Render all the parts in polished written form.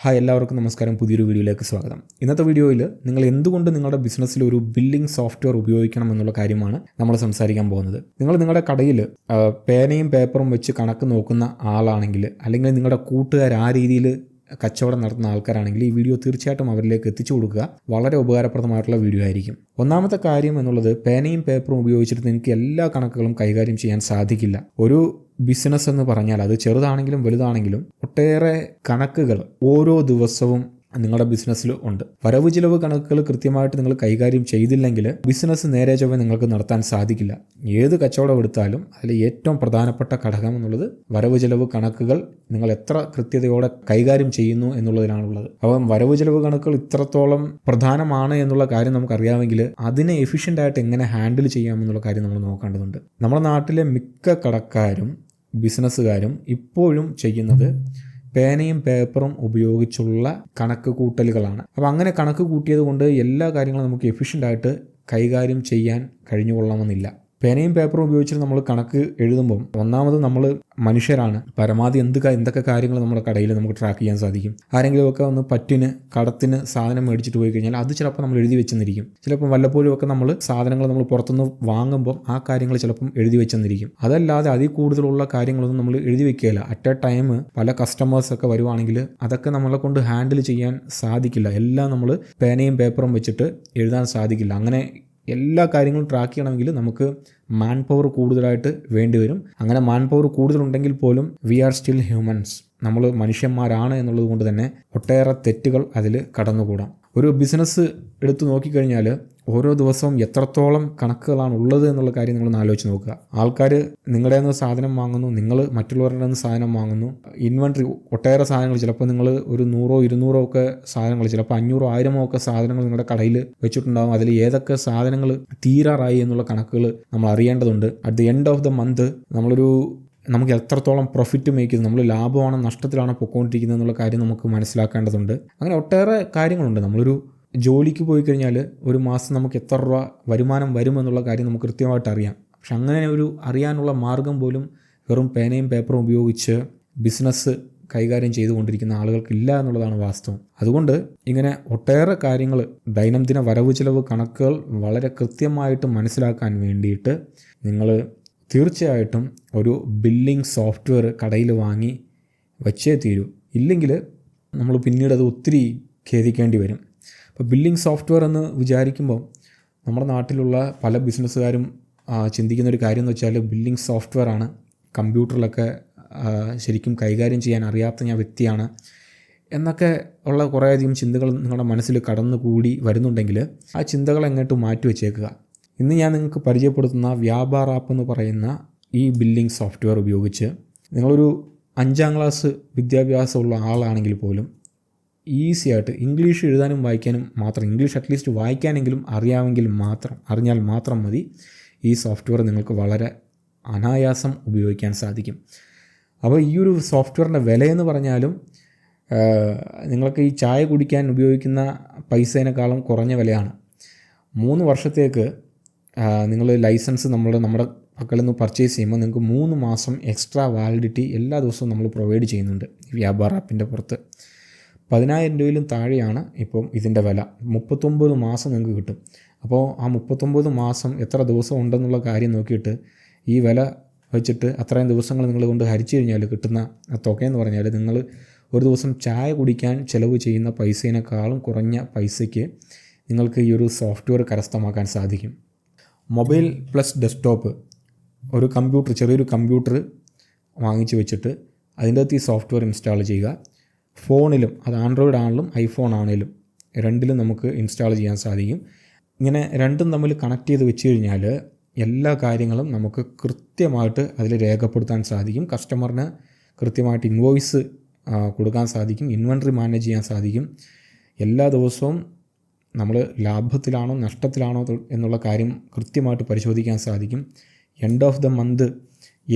Hi, എല്ലാവർക്കും നമസ്കാരം. പുതിയൊരു വീഡിയോയിലേക്ക് സ്വാഗതം. ഇന്നത്തെ വീഡിയോയിൽ നിങ്ങൾ എന്തുകൊണ്ട് നിങ്ങളുടെ ബിസിനസ്സിൽ ഒരു ബില്ലിംഗ് സോഫ്റ്റ്വെയർ ഉപയോഗിക്കണം എന്നുള്ള കാര്യമാണ് നമ്മൾ സംസാരിക്കാൻ പോകുന്നത്. നിങ്ങൾ നിങ്ങളുടെ കടയിൽ പേനയും പേപ്പറും വെച്ച് കണക്ക് നോക്കുന്ന ആളാണെങ്കിൽ, അല്ലെങ്കിൽ നിങ്ങളുടെ കൂട്ടുകാർ ആ രീതിയിൽ കച്ചവടം നടത്തുന്ന ആൾക്കാരാണെങ്കിൽ ഈ വീഡിയോ തീർച്ചയായിട്ടും അവരിലേക്ക് എത്തിച്ചു കൊടുക്കുക. വളരെ ഉപകാരപ്രദമായിട്ടുള്ള വീഡിയോ ആയിരിക്കും. ഒന്നാമത്തെ കാര്യം എന്നുള്ളത്, പേനയും പേപ്പറും ഉപയോഗിച്ചിട്ട് നിങ്ങൾക്ക് എല്ലാ കണക്കുകളും കൈകാര്യം ചെയ്യാൻ സാധിക്കില്ല. ഒരു ബിസിനസ് എന്ന് പറഞ്ഞാൽ അത് ചെറുതാണെങ്കിലും വലുതാണെങ്കിലും ഒട്ടേറെ കണക്കുകൾ ഓരോ ദിവസവും നിങ്ങളുടെ ബിസിനസ്സിൽ ഉണ്ട്. വരവ് ചിലവ് കണക്കുകൾ കൃത്യമായിട്ട് നിങ്ങൾ കൈകാര്യം ചെയ്തില്ലെങ്കിൽ ബിസിനസ് നേരെ ചൊവ്വേ നിങ്ങൾക്ക് നടത്താൻ സാധിക്കില്ല. ഏത് കച്ചവടം എടുത്താലും അതിൽ ഏറ്റവും പ്രധാനപ്പെട്ട ഘടകം എന്നുള്ളത് വരവ് ചിലവ് കണക്കുകൾ നിങ്ങൾ എത്ര കൃത്യതയോടെ കൈകാര്യം ചെയ്യുന്നു എന്നുള്ളതിനാണുള്ളത്. അപ്പം വരവ് ചിലവ് കണക്കുകൾ ഇത്രത്തോളം പ്രധാനമാണ് എന്നുള്ള കാര്യം നമുക്കറിയാമെങ്കിൽ അതിനെ എഫിഷ്യൻ്റ് ആയിട്ട് എങ്ങനെ ഹാൻഡിൽ ചെയ്യാമെന്നുള്ള കാര്യം നമ്മൾ നോക്കേണ്ടതുണ്ട്. നമ്മുടെ നാട്ടിലെ മിക്ക കടക്കാരും ബിസിനസ്സുകാരും ഇപ്പോഴും ചെയ്യുന്നത് പേനയും പേപ്പറും ഉപയോഗിച്ചുള്ള കണക്ക് കൂട്ടലുകളാണ്. അപ്പോൾ അങ്ങനെ കണക്ക് കൂട്ടിയത് കൊണ്ട് എല്ലാ കാര്യങ്ങളും നമുക്ക് എഫിഷ്യൻ്റായിട്ട് കൈകാര്യം ചെയ്യാൻ കഴിഞ്ഞുകൊള്ളണമെന്നില്ല. പേനയും പേപ്പറും ഉപയോഗിച്ചിട്ട് നമ്മൾ കണക്ക് എഴുതുമ്പം ഒന്നാമത് നമ്മൾ മനുഷ്യരാണ്. പരമാവധി എന്തൊക്കെ കാര്യങ്ങൾ നമ്മുടെ കടയിൽ നമുക്ക് ട്രാക്ക് ചെയ്യാൻ സാധിക്കും. ആരെങ്കിലുമൊക്കെ ഒന്ന് പറ്റിന് കടത്തിന് സാധനം മേടിച്ചിട്ട് പോയി കഴിഞ്ഞാൽ അത് ചിലപ്പോൾ നമ്മൾ എഴുതി വെച്ചെന്നിരിക്കും. ചിലപ്പോൾ വല്ലപ്പോഴും ഒക്കെ നമ്മൾ സാധനങ്ങൾ നമ്മൾ പുറത്തുനിന്ന് വാങ്ങുമ്പോൾ ആ കാര്യങ്ങൾ ചിലപ്പം എഴുതി വെച്ചെന്നിരിക്കും. അതല്ലാതെ അതിൽ കൂടുതലുള്ള കാര്യങ്ങളൊന്നും നമ്മൾ എഴുതി വെക്കുകയില്ല. അറ്റ് എ ടൈം പല കസ്റ്റമേഴ്സൊക്കെ വരുവാണെങ്കിൽ അതൊക്കെ നമ്മളെ കൊണ്ട് ഹാൻഡിൽ ചെയ്യാൻ സാധിക്കില്ല. എല്ലാം നമ്മൾ പേനയും പേപ്പറും വെച്ചിട്ട് എഴുതാൻ സാധിക്കില്ല. അങ്ങനെ എല്ലാ കാര്യങ്ങളും ട്രാക്ക് ചെയ്യണമെങ്കിൽ നമുക്ക് മാൻ പവർ കൂടുതലായിട്ട് വേണ്ടി വരും. അങ്ങനെ മാൻ പവർ കൂടുതലുണ്ടെങ്കിൽ പോലും വി ആർ സ്റ്റിൽ ഹ്യൂമൻസ്. നമ്മൾ മനുഷ്യന്മാരാണ് എന്നുള്ളത് കൊണ്ട് തന്നെ ഒട്ടേറെ തെറ്റുകൾ അതിൽ കടന്നുകൂടാം. ഒരു ബിസിനസ് എടുത്തു നോക്കിക്കഴിഞ്ഞാൽ ഓരോ ദിവസവും എത്രത്തോളം കണക്കുകളാണ് ഉള്ളത് എന്നുള്ള കാര്യം നിങ്ങളൊന്ന് ആലോചിച്ച് നോക്കുക. ആൾക്കാർ നിങ്ങളുടെ നിന്ന് സാധനം വാങ്ങുന്നു, നിങ്ങൾ മറ്റുള്ളവരുടെ നിന്ന് സാധനം വാങ്ങുന്നു. ഇൻവെൻട്രി ഒട്ടേറെ സാധനങ്ങൾ, ചിലപ്പോൾ നിങ്ങൾ ഒരു 100 200 ഒക്കെ സാധനങ്ങൾ, ചിലപ്പോൾ 500 1000 ഒക്കെ സാധനങ്ങൾ നിങ്ങളുടെ കടയിൽ വെച്ചിട്ടുണ്ടാകും. അതിൽ ഏതൊക്കെ സാധനങ്ങൾ തീരാറായി എന്നുള്ള കണക്കുകൾ നമ്മൾ അറിയേണ്ടതുണ്ട്. At the end of the month നമുക്ക് എത്രത്തോളം പ്രോഫിറ്റ് മേക്ക് ചെയ്തു, നമ്മൾ ലാഭമാണോ നഷ്ടത്തിലാണോ പൊയ്ക്കൊണ്ടിരിക്കുന്നത് എന്നുള്ള കാര്യം നമുക്ക് മനസ്സിലാക്കേണ്ടതുണ്ട്. അങ്ങനെ ഒട്ടേറെ കാര്യങ്ങളുണ്ട്. നമ്മളൊരു ജോലിക്ക് പോയി കഴിഞ്ഞാൽ ഒരു മാസം നമുക്ക് എത്ര രൂപ വരുമാനം വരുമെന്നുള്ള കാര്യം നമുക്ക് കൃത്യമായിട്ട് അറിയാം. പക്ഷെ അങ്ങനെ ഒരു അറിയാനുള്ള മാർഗം പോലും വെറും പേനയും പേപ്പറും ഉപയോഗിച്ച് ബിസിനസ് കൈകാര്യം ചെയ്തുകൊണ്ടിരിക്കുന്ന ആളുകൾക്കില്ല എന്നുള്ളതാണ് വാസ്തവം. അതുകൊണ്ട് ഇങ്ങനെ ഒട്ടേറെ കാര്യങ്ങൾ, ദൈനംദിന വരവ് ചിലവ് കണക്കുകൾ വളരെ കൃത്യമായിട്ട് മനസ്സിലാക്കാൻ വേണ്ടിയിട്ട് നിങ്ങൾ തീർച്ചയായിട്ടും ഒരു ബില്ലിംഗ് സോഫ്റ്റ്വെയർ കടയിൽ വാങ്ങി വച്ചേ തീരൂ. ഇല്ലെങ്കിൽ നമ്മൾ പിന്നീട് അത് ഒത്തിരി ഖേദിക്കേണ്ടി വരും. അപ്പോൾ ബില്ലിംഗ് സോഫ്റ്റ്വെയർ എന്ന് വിചാരിക്കുമ്പോൾ നമ്മുടെ നാട്ടിലുള്ള പല ബിസിനസ്സുകാരും ചിന്തിക്കുന്നൊരു കാര്യം എന്ന് വെച്ചാൽ ബില്ലിംഗ് സോഫ്റ്റ്വെയർ ആണ്, കമ്പ്യൂട്ടറിലൊക്കെ ശരിക്കും കൈകാര്യം ചെയ്യാൻ അറിയാത്ത ഞാൻ വ്യക്തിയാണ് എന്നൊക്കെ ഉള്ള കുറേയധികം ചിന്തകൾ നിങ്ങളുടെ മനസ്സിൽ കടന്നുകൂടി വരുന്നുണ്ടെങ്കിൽ ആ ചിന്തകൾ എങ്ങോട്ട് മാറ്റി വെച്ചേക്കുക. ഇന്ന് ഞാൻ നിങ്ങൾക്ക് പരിചയപ്പെടുത്തുന്ന വ്യാപാർ ആപ്പ് എന്ന് പറയുന്ന ഈ ബില്ലിംഗ് സോഫ്റ്റ്വെയർ ഉപയോഗിച്ച് നിങ്ങളൊരു 5ാം ക്ലാസ് വിദ്യാഭ്യാസമുള്ള ആളാണെങ്കിൽ പോലും ഈസി ആയിട്ട് ഇംഗ്ലീഷ് എഴുതാനും വായിക്കാനും മാത്രം, ഇംഗ്ലീഷ് അറ്റ്ലീസ്റ്റ് വായിക്കാനെങ്കിലും അറിഞ്ഞാൽ മാത്രം മതി ഈ സോഫ്റ്റ്വെയർ നിങ്ങൾക്ക് വളരെ അനായാസം ഉപയോഗിക്കാൻ സാധിക്കും. അപ്പോൾ ഈ ഒരു സോഫ്റ്റ്വെയറിൻ്റെ വിലയെന്ന് പറഞ്ഞാലും നിങ്ങൾക്ക് ഈ ചായ കുടിക്കാൻ ഉപയോഗിക്കുന്ന പൈസേനേക്കാളും കുറഞ്ഞ വിലയാണ്. 3 വർഷത്തേക്ക് നിങ്ങൾ ലൈസൻസ് നമ്മുടെ പക്കൽ നിന്ന് പർച്ചേസ് ചെയ്യുമ്പോൾ നിങ്ങൾക്ക് 3 മാസം എക്സ്ട്രാ വാലിഡിറ്റി എല്ലാ ദിവസവും നമ്മൾ പ്രൊവൈഡ് ചെയ്യുന്നുണ്ട് ഈ വ്യാപാർ ആപ്പിൻ്റെ പുറത്ത്. 10,000 രൂപയിലും താഴെയാണ് ഇപ്പം ഇതിൻ്റെ വില. 39 മാസം നിങ്ങൾക്ക് കിട്ടും. അപ്പോൾ ആ 39 മാസം എത്ര ദിവസം ഉണ്ടെന്നുള്ള കാര്യം നോക്കിയിട്ട് ഈ വില വെച്ചിട്ട് അത്രയും ദിവസങ്ങൾ നിങ്ങൾ കൊണ്ട് ഹരിച്ചു കഴിഞ്ഞാൽ കിട്ടുന്ന തുകയെന്ന് പറഞ്ഞാൽ നിങ്ങൾ ഒരു ദിവസം ചായ കുടിക്കാൻ ചിലവ് ചെയ്യുന്ന പൈസേനേക്കാളും കുറഞ്ഞ പൈസയ്ക്ക് നിങ്ങൾക്ക് ഈ ഒരു സോഫ്റ്റ്വെയർ കരസ്ഥമാക്കാൻ സാധിക്കും. മൊബൈൽ പ്ലസ് ഡെസ്ക്ടോപ്പ് ഒരു കമ്പ്യൂട്ടർ, ചെറിയൊരു കമ്പ്യൂട്ടർ വാങ്ങിച്ച് വെച്ചിട്ട് അതിൻ്റെ അകത്ത് ഈ സോഫ്റ്റ്വെയർ ഇൻസ്റ്റാൾ ചെയ്യുക. ഫോണിലും, അത് ആൻഡ്രോയിഡ് ആണെങ്കിലും ഐഫോൺ ആണെങ്കിലും രണ്ടിലും നമുക്ക് ഇൻസ്റ്റാൾ ചെയ്യാൻ സാധിക്കും. ഇങ്ങനെ രണ്ടും തമ്മിൽ കണക്ട് ചെയ്ത് വെച്ച് കഴിഞ്ഞാൽ എല്ലാ കാര്യങ്ങളും നമുക്ക് കൃത്യമായിട്ട് അതിൽ രേഖപ്പെടുത്താൻ സാധിക്കും. കസ്റ്റമറിന് കൃത്യമായിട്ട് ഇൻവോയ്സ് കൊടുക്കാൻ സാധിക്കും. ഇൻവെൻട്രി മാനേജ് ചെയ്യാൻ സാധിക്കും. എല്ലാ ദിവസവും നമ്മൾ ലാഭത്തിലാണോ നഷ്ടത്തിലാണോ എന്നുള്ള കാര്യം കൃത്യമായിട്ട് പരിശോധിക്കാൻ സാധിക്കും. എൻഡ് ഓഫ് ദ മന്ത്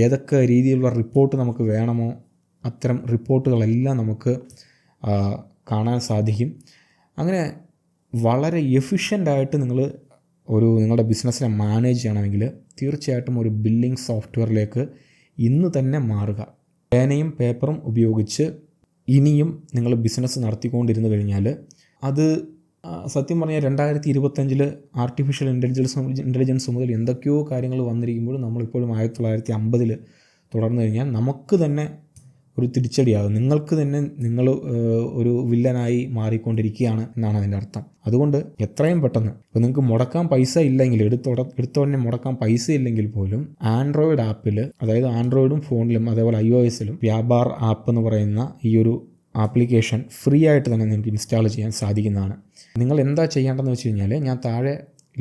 ഏതൊക്കെ രീതിയിലുള്ള റിപ്പോർട്ട് നമുക്ക് വേണമോ അത്തരം റിപ്പോർട്ടുകളെല്ലാം നമുക്ക് കാണാൻ സാധിക്കും. അങ്ങനെ വളരെ എഫിഷ്യൻ്റായിട്ട് നിങ്ങളുടെ ബിസിനസ്സിനെ മാനേജ് ചെയ്യണമെങ്കിൽ തീർച്ചയായിട്ടും ഒരു ബില്ലിംഗ് സോഫ്റ്റ്വെയറിലേക്ക് ഇന്ന് തന്നെ മാറുക. പേനയും പേപ്പറും ഉപയോഗിച്ച് ഇനിയും നിങ്ങൾ ബിസിനസ് നടത്തിക്കൊണ്ടിരുന്നു കഴിഞ്ഞാൽ അത് സത്യം പറഞ്ഞാൽ 2025 ആർട്ടിഫിഷ്യൽ ഇൻ്റലിജൻസ് മുതൽ എന്തൊക്കെയോ കാര്യങ്ങൾ വന്നിരിക്കുമ്പോൾ നമ്മളിപ്പോഴും 1950 തുടർന്നു കഴിഞ്ഞാൽ നമുക്ക് തന്നെ ഒരു തിരിച്ചടിയാകും. നിങ്ങൾക്ക് തന്നെ നിങ്ങൾ ഒരു വില്ലനായി മാറിക്കൊണ്ടിരിക്കുകയാണ് എന്നാണ് അതിൻ്റെ അർത്ഥം. അതുകൊണ്ട് എത്രയും പെട്ടെന്ന് ഇപ്പോൾ നിങ്ങൾക്ക് മുടക്കാൻ പൈസ ഇല്ലെങ്കിൽ എടുത്തോടനെ മുടക്കാൻ പൈസ ഇല്ലെങ്കിൽ പോലും ആൻഡ്രോയിഡ് ആപ്പിൽ, അതായത് ആൻഡ്രോയിഡും ഫോണിലും അതേപോലെ iOS-ലും വ്യാപാർ ആപ്പ് എന്ന് പറയുന്ന ഈ ഒരു ആപ്ലിക്കേഷൻ ഫ്രീ ആയിട്ട് തന്നെ നിങ്ങൾക്ക് ഇൻസ്റ്റാൾ ചെയ്യാൻ സാധിക്കുന്നതാണ്. നിങ്ങൾ എന്താ ചെയ്യേണ്ടതെന്ന് വെച്ച് കഴിഞ്ഞാൽ ഞാൻ താഴെ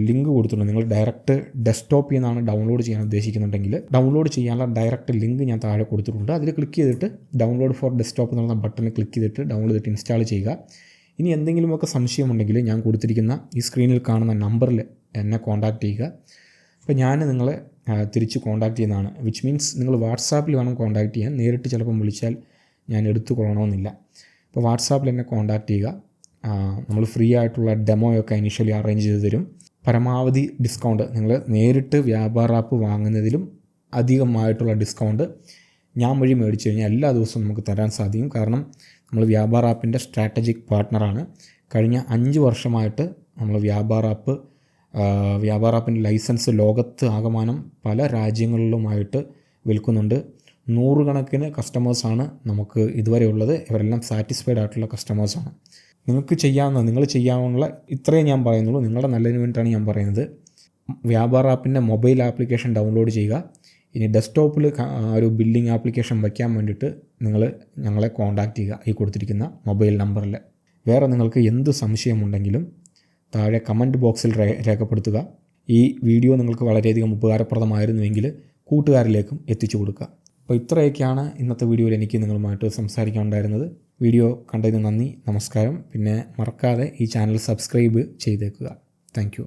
ലിങ്ക് കൊടുത്തിട്ടുണ്ട്. നിങ്ങൾ ഡയറക്റ്റ് ഡെസ്ക്ടോപ്പിൽ നിന്നാണ് ഡൗൺലോഡ് ചെയ്യാൻ ഉദ്ദേശിക്കുന്നുണ്ടെങ്കിൽ ഡൗൺലോഡ് ചെയ്യാനുള്ള ഡയറക്റ്റ് ലിങ്ക് ഞാൻ താഴെ കൊടുത്തിട്ടുണ്ട്. അതിൽ ക്ലിക്ക് ചെയ്തിട്ട് ഡൗൺലോഡ് ഫോർ ഡെസ്ക്ടോപ്പ് എന്ന് പറയുന്ന ബട്ടണിൽ ക്ലിക്ക് ചെയ്തിട്ട് ഡൗൺലോഡ് ചെയ്തിട്ട് ഇൻസ്റ്റാൾ ചെയ്യുക. ഇനി എന്തെങ്കിലുമൊക്കെ സംശയമുണ്ടെങ്കിൽ ഞാൻ കൊടുത്തിരിക്കുന്ന ഈ സ്ക്രീനിൽ കാണുന്ന നമ്പറിൽ എന്നെ കോൺടാക്റ്റ് ചെയ്യുക. അപ്പോൾ ഞാൻ നിങ്ങളെ തിരിച്ച് കോൺടാക്റ്റ് ചെയ്യുന്നതാണ്. വിച്ച് മീൻസ് നിങ്ങൾ വാട്സാപ്പിൽ വേണം കോൺടാക്റ്റ് ചെയ്യാൻ. നേരിട്ട് ചിലപ്പം വിളിച്ചാൽ ഞാൻ എടുത്തു കൊള്ളണമെന്നില്ല. അപ്പോൾ വാട്സാപ്പിൽ എന്നെ കോൺടാക്റ്റ് ചെയ്യുക. നമ്മൾ ഫ്രീ ആയിട്ടുള്ള ഡെമോയൊക്കെ ഇനീഷ്യലി അറേഞ്ച് ചെയ്ത് തരും. പരമാവധി ഡിസ്കൗണ്ട്, നിങ്ങൾ നേരിട്ട് വ്യാപാർ ആപ്പ് വാങ്ങുന്നതിലും അധികമായിട്ടുള്ള ഡിസ്കൗണ്ട് ഞാൻ വഴി മേടിച്ചു കഴിഞ്ഞാൽ എല്ലാ ദിവസവും നമുക്ക് തരാൻ സാധിക്കും. കാരണം നമ്മൾ വ്യാപാർ ആപ്പിൻ്റെ സ്ട്രാറ്റജിക് പാർട്ട്ണറാണ്. കഴിഞ്ഞ 5 വർഷമായിട്ട് നമ്മൾ വ്യാപാർ ആപ്പിൻ്റെ ലൈസൻസ് ലോകത്ത് ആകമാനം പല രാജ്യങ്ങളിലുമായിട്ട് വിൽക്കുന്നുണ്ട്. 100 കണക്കിന് കസ്റ്റമേഴ്സാണ് നമുക്ക് ഇതുവരെ ഉള്ളത്. ഇവരെല്ലാം സാറ്റിസ്ഫൈഡ് ആയിട്ടുള്ള കസ്റ്റമേഴ്സാണ്. നിങ്ങൾ ചെയ്യാവുന്ന ഇത്രയും ഞാൻ പറയുന്നുള്ളൂ. നിങ്ങളുടെ നല്ലതിന് വേണ്ടിയിട്ടാണ് ഞാൻ പറയുന്നത്. വ്യാപാർ ആപ്പിൻ്റെ മൊബൈൽ ആപ്ലിക്കേഷൻ ഡൗൺലോഡ് ചെയ്യുക. ഇനി ഡെസ്ക്ടോപ്പിൽ ഒരു ബില്ലിംഗ് ആപ്ലിക്കേഷൻ വയ്ക്കാൻ വേണ്ടിയിട്ട് നിങ്ങൾ ഞങ്ങളെ കോൺടാക്റ്റ് ചെയ്യുക ഈ കൊടുത്തിരിക്കുന്ന മൊബൈൽ നമ്പറിൽ. വേറെ നിങ്ങൾക്ക് എന്ത് സംശയമുണ്ടെങ്കിലും താഴെ കമൻറ്റ് ബോക്സിൽ രേഖപ്പെടുത്തുക. ഈ വീഡിയോ നിങ്ങൾക്ക് വളരെയധികം ഉപകാരപ്രദമായിരുന്നുവെങ്കിൽ കൂട്ടുകാരിലേക്കും എത്തിച്ചു കൊടുക്കുക. അപ്പോൾ ഇത്രയൊക്കെയാണ് ഇന്നത്തെ വീഡിയോയിൽ എനിക്ക് നിങ്ങളുമായിട്ട് സംസാരിക്കാനുണ്ടായിരുന്നത്. വീഡിയോ കണ്ടതിന് നന്ദി, നമസ്കാരം. പിന്നെ മറക്കാതെ ഈ ചാനൽ സബ്സ്ക്രൈബ് ചെയ്തേക്കുക. Thank you.